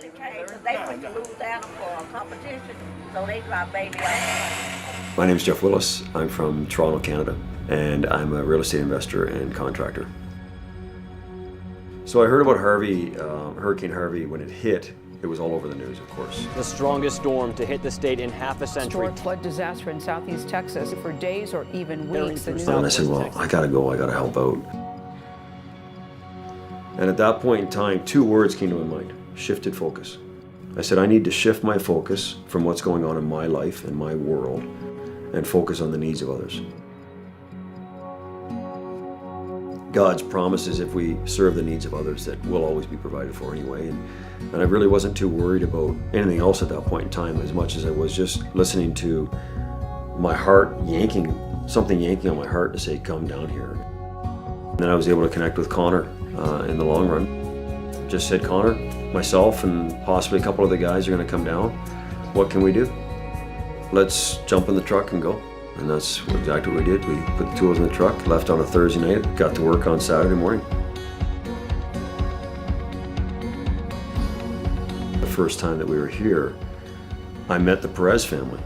mainly came because they went to lose animal for a competition, so they dropped baby off. My name is Jeff Willis. I'm from Toronto, Canada, and I'm a real estate investor and contractor. So I heard about Harvey, Hurricane Harvey, when it hit. It was all over the news, of course. The strongest storm to hit the state in half a century. Historic flood disaster in southeast Texas for days or even weeks. And I said, well, I gotta go, I gotta help out. And at that point in time, two words came to my mind: shifted focus. I said, I need to shift my focus from what's going on in my life and my world and focus on the needs of others. God's promise is if we serve the needs of others, that we'll always be provided for anyway. And I really wasn't too worried about anything else at that point in time, as much as I was just listening to my heart something yanking on my heart to say, come down here. And then I was able to connect with Connor in the long run. Just said, Connor, myself and possibly a couple of the guys are gonna come down. What can we do? Let's jump in the truck and go. And that's exactly what we did. We put the tools in the truck, left on a Thursday night, got to work on Saturday morning. The first time that we were here, I met the Perez family.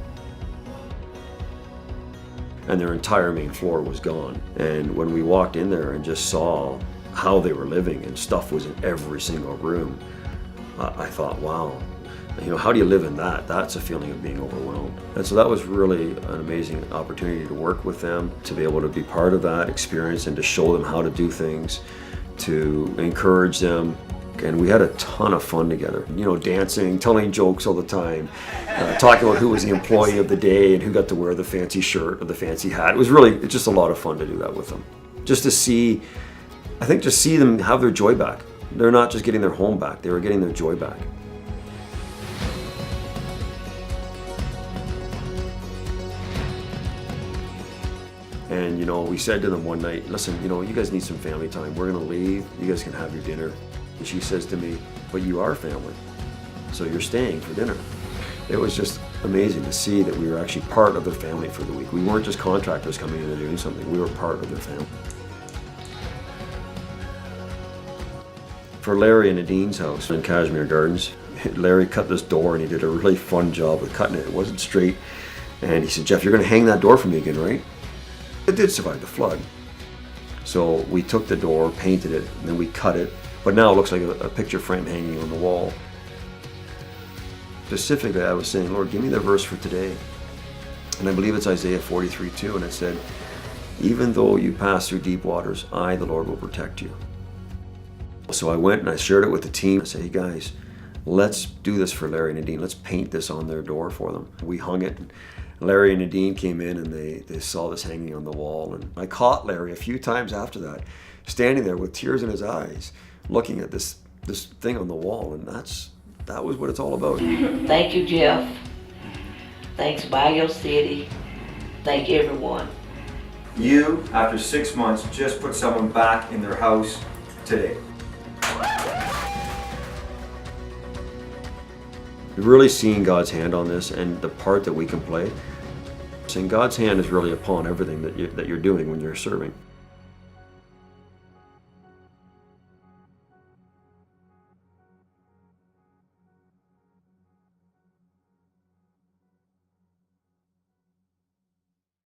And their entire main floor was gone. And when we walked in there and just saw how they were living and stuff was in every single room, I thought, wow. You know, how do you live in that? That's a feeling of being overwhelmed. And so that was really an amazing opportunity to work with them, to be able to be part of that experience and to show them how to do things, to encourage them. And we had a ton of fun together. You know, dancing, telling jokes all the time, talking about who was the employee of the day and who got to wear the fancy shirt or the fancy hat. It's just a lot of fun to do that with them. Just to see, I think just see them have their joy back. They're not just getting their home back, they were getting their joy back. And you know, we said to them one night, listen, you know, you guys need some family time. We're gonna leave, you guys can have your dinner. And she says to me, but you are family, so you're staying for dinner. It was just amazing to see that we were actually part of their family for the week. We weren't just contractors coming in and doing something, we were part of their family. For Larry and Nadine's house in Cashmere Gardens, Larry cut this door and he did a really fun job with cutting it. It wasn't straight. And he said, Jeff, you're gonna hang that door for me again, right? It did survive the flood. So we took the door, painted it, and then we cut it. But now it looks like a picture frame hanging on the wall. Specifically, I was saying, Lord, give me the verse for today. And I believe it's Isaiah 43:2, and it said, even though you pass through deep waters, I, the Lord, will protect you. So I went and I shared it with the team. I said, hey guys, let's do this for Larry and Nadine. Let's paint this on their door for them. We hung it. Larry and Nadine came in and they saw this hanging on the wall. And I caught Larry a few times after that, standing there with tears in his eyes, looking at this thing on the wall. And that was what it's all about. Thank you, Jeff. Thanks, Bio City. Thank everyone. You, after 6 months, just put someone back in their house today. Really seeing God's hand on this and the part that we can play. Saying God's hand is really upon everything that you're doing when you're serving.